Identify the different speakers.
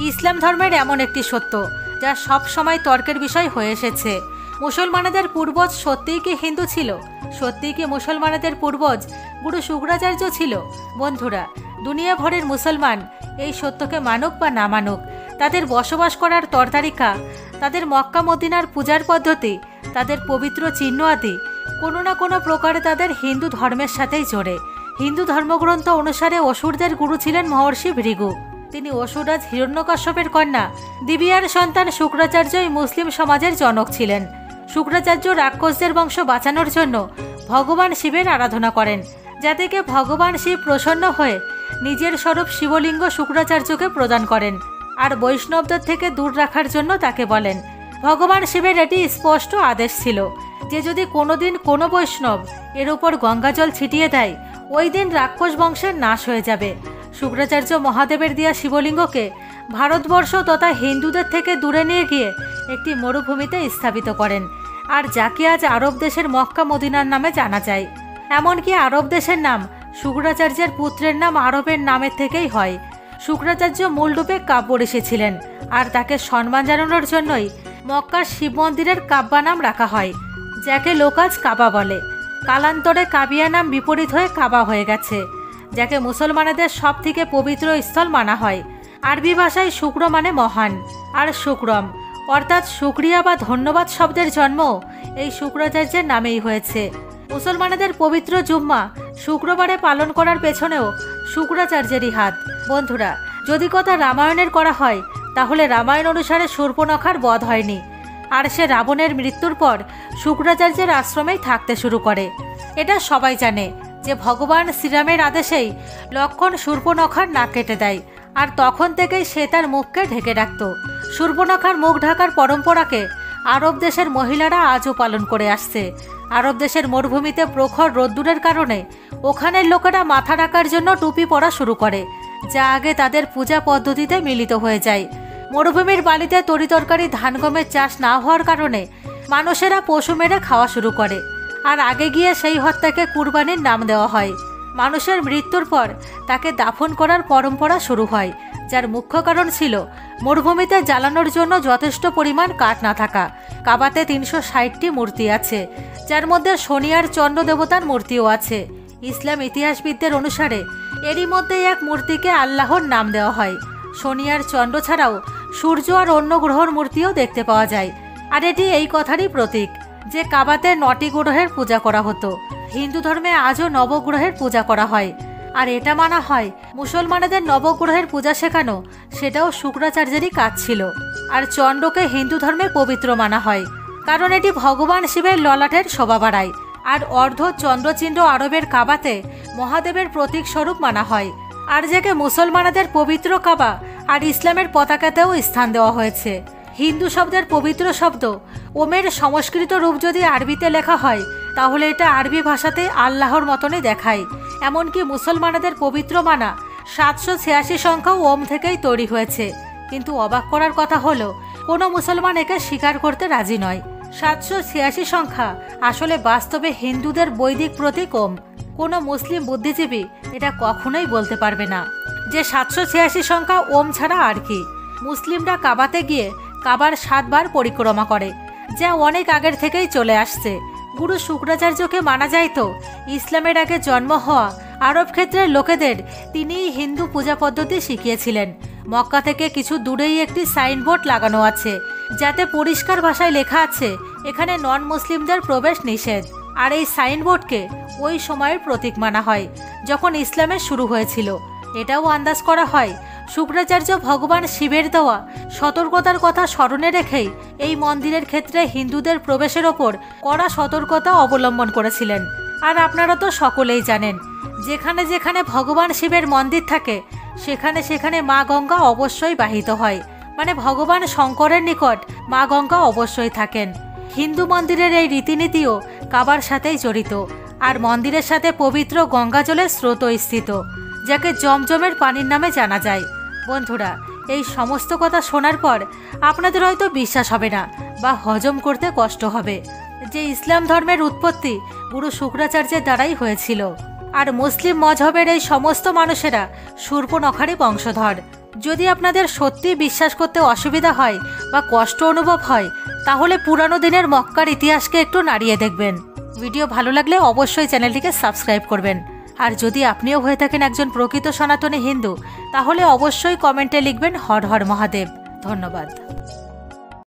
Speaker 1: ইসলাম ধর্মের এমন একটি সত্য যা সব সময় তর্কের বিষয় হয়ে এসেছে। মুসলমানদের পূর্বজ সত্যিই কি হিন্দু ছিল? সত্যিই কি মুসলমানদের পূর্বজ গুরু শুক্রাচার্য ছিল? বন্ধুরা, দুনিয়া ভরের মুসলমান এই সত্যকে মানুক বা না মানুক, তাদের বসবাস করার তরতারিকা, তাদের মক্কা মদিনার পূজার পদ্ধতি, তাদের পবিত্র চিহ্ন আদি কোনো না কোনো প্রকারে তাদের হিন্দু ধর্মের সাথেই জোড়ে। হিন্দু ধর্মগ্রন্থ অনুসারে অসুরদের গুরু ছিলেন মহর্ষি ভৃগু। তিনি অসুররাজ হিরণ্যকশ্যপের কন্যা দিবিয়ার সন্তান শুক্রাচার্যই মুসলিম সমাজের জনক ছিলেন। শুক্রাচার্য রাক্ষসদের বংশ বাঁচানোর জন্য ভগবান শিবের আরাধনা করেন, যাতে কে ভগবান শিব প্রসন্ন হয়ে নিজের স্বরূপ শিবলিঙ্গ শুক্রাচার্যকে প্রদান করেন আর বৈষ্ণবদের থেকে দূর রাখার জন্য তাকে বলেন। ভগবান শিবের এটি স্পষ্ট আদেশ ছিল যে যদি কোনোদিন কোনো বৈষ্ণব এর উপর গঙ্গাজল ছিটিয়ে দেয়, ওই দিন রাক্ষস বংশের নাশ হয়ে যাবে। শুক্রাচার্য মহাদেবের দেয়া শিবলিঙ্গকে ভারতবর্ষ তথা হিন্দুদের থেকে দূরে নিয়ে গিয়ে একটি মরুভূমিতে স্থাপিত করেন, আর যাকে আজ আরব দেশের মক্কা মদিনার নামে জানা যায়। এমনকি আরব দেশের নাম শুক্রাচার্যের পুত্রের নাম আরবের নামের থেকেই হয়। শুক্রাচার্য মূলরূপে কাব্য ঋষি ছিলেন, আর তাকে সম্মান জানানোর জন্যই মক্কার শিব মন্দিরের কাব্বা নাম রাখা হয়, যাকে লোক আজ কাবা বলে। কালান্তরে কাবিয়া নাম বিপরীত হয়ে কাবা হয়ে গেছে, যাকে মুসলমানদের সব থেকে পবিত্র স্থল মানা হয়। আরবি ভাষায় শুক্র মানে মহান, আর শুক্রম অর্থাৎ শুক্রিয়া বা ধন্যবাদ শব্দের জন্ম এই শুক্রাচার্যের নামেই হয়েছে। মুসলমানদের পবিত্র জুম্মা শুক্রবারে পালন করার পেছনেও শুক্রাচার্যেরই হাত। বন্ধুরা, যদি কথা রামায়ণের করা হয়, তাহলে রামায়ণ অনুসারে শূর্পণখার বধ হয়নি, আর সে রাবণের মৃত্যুর পর শুক্রাচার্যের আশ্রমেই থাকতে শুরু করে। এটা সবাই জানে যে ভগবান শ্রীরামের আদেশেই লক্ষ্মণ শূর্পণখার নাক কেটে দেয়, আর তখন থেকেই সে তার মুখকে ঢেকে রাখত। শূর্পণখার মুখ ঢাকার পরম্পরাকে আরব দেশের মহিলারা আজও পালন করে আসছে। আরব দেশের মরুভূমিতে প্রখর রোদ্দুরের কারণে ওখানের লোকেরা মাথা ঢাকার জন্য টুপি পরা শুরু করে, যা আগে তাদের পূজা পদ্ধতিতে মিলিত হয়ে যায়। মরুভূমির বালিতে তরিতরকারি ধান গমের চাষ না হওয়ার কারণে মানুষেরা পশু মেরে খাওয়া শুরু করে, আর আগে গিয়ে সেই হত্যাকে কুরবানির নাম দেওয়া হয়। মানুষের মৃত্যুর পর তাকে দাফন করার পরম্পরা শুরু হয়, যার মুখ্য কারণ ছিল মরুভূমিতে জ্বালানোর জন্য যথেষ্ট পরিমাণ কাঠ না থাকা। কাবাতে 360টি মূর্তি আছে, যার মধ্যে শনি আর চন্দ্র দেবতার মূর্তিও আছে। ইসলাম ইতিহাসবিদদের অনুসারে এরই মধ্যে এক মূর্তিকে আল্লাহর নাম দেওয়া হয়। শনি আর চন্দ্র ছাড়াও সূর্য আর অন্য গ্রহর মূর্তিও দেখতে পাওয়া যায়, আর এটি এই কথারই প্রতীক যে কাবাতে 9টি গ্রহের পূজা করা হতো। হিন্দু ধর্মে আজও নবগ্রহের পূজা করা হয়, আর এটা মানা হয় মুসলমানদের নবগ্রহের পূজা শেখানো সেটাও শুক্রাচার্যেরই কাজ ছিল। আর চন্দ্রকে হিন্দু ধর্মে পবিত্র মানা হয়, কারণ এটি ভগবান শিবের ললাটের শোভা বাড়ায়। আর অর্ধ চন্দ্রচিহ্ন আরবের কাবাতে মহাদেবের প্রতীক স্বরূপ মানা হয়, আর যাকে মুসলমানদের পবিত্র কাবা আর ইসলামের পতাকাতেও স্থান দেওয়া হয়েছে। হিন্দু শব্দের পবিত্র শব্দ ওমের সংস্কৃত রূপ যদি আরবিতে লেখা হয়, তাহলে এটা আরবি ভাষাতে আল্লাহর মতনই দেখায়। এমনকি মুসলমানদের পবিত্র মানা 786 সংখ্যাও ওম থেকেই তৈরি হয়েছে। কিন্তু অবাক করার কথা হলো, কোনো মুসলমান একে স্বীকার করতে রাজি নয়। 786 সংখ্যা আসলে বাস্তবে হিন্দুদের বৈদিক প্রতীক ওম। কোনো মুসলিম বুদ্ধিজীবী এটা কখনোই বলতে পারবে না যে 786 সংখ্যা ওম ছাড়া আর কি। মুসলিমরা কাবাতে গিয়ে কাবার 7 বার পরিক্রমা করে, যা অনেক আগের থেকেই চলে আসছে। গুরু শুক্রাচার্যকে মানা যায় তো ইসলামের আগে জন্ম হওয়া আরব ক্ষেত্রের লোকেদের তিনিই হিন্দু পূজা পদ্ধতি শিখিয়েছিলেন। মক্কা থেকে কিছু দূরেই একটি সাইনবোর্ড লাগানো আছে, যাতে পরিষ্কার ভাষায় লেখা আছে এখানে নন মুসলিমদের প্রবেশ নিষেধ। আর এই সাইনবোর্ডকে ওই সময়ের প্রতীক মানা হয় যখন ইসলামের শুরু হয়েছিল। এটাও আন্দাজ করা হয় শুক্রাচার্য ভগবান শিবের দেওয়া সতর্কতার কথা স্মরণে রেখেই এই মন্দিরের ক্ষেত্রে হিন্দুদের প্রবেশের ওপর কড়া সতর্কতা অবলম্বন করেছিলেন। আর আপনারা তো সকলেই জানেন, যেখানে যেখানে ভগবান শিবের মন্দির থাকে সেখানে সেখানে মা গঙ্গা অবশ্যই বাহিত হয়, মানে ভগবান শঙ্করের নিকট মা গঙ্গা অবশ্যই থাকেন। হিন্দু মন্দিরের এই রীতিনীতিও কাবার সাথেই জড়িত, আর মন্দিরের সাথে পবিত্র গঙ্গা জলের স্রোত স্থিত, যাকে জমজমের পানির নামে জানা যায়। বন্ধুরা, এই সমস্ত কথা শোনার পর আপনাদের হয়তো বিশ্বাস হবে না বা হজম করতে কষ্ট হবে যে ইসলাম ধর্মের উৎপত্তি গুরু শুক্রাচার্যের দ্বারাই হয়েছিল, আর মুসলিম মজহবের এই সমস্ত মানুষেরা শূর্পণখারই বংশধর। যদি আপনাদের সত্যি বিশ্বাস করতে অসুবিধা হয় বা কষ্ট অনুভব হয় তাহলে পুরানো দিনের মক্কার ইতিহাসকে একটু নাড়িয়ে দেখবেন। ভিডিও ভালো লাগলে অবশ্যই চ্যানেলটিকে সাবস্ক্রাইব করবেন। আর যদি আপনিও হয়ে থাকেন একজন প্রকৃত সনাতনী হিন্দু তাহলে অবশ্যই কমেন্টে লিখবেন হর হর মহাদেব। ধন্যবাদ।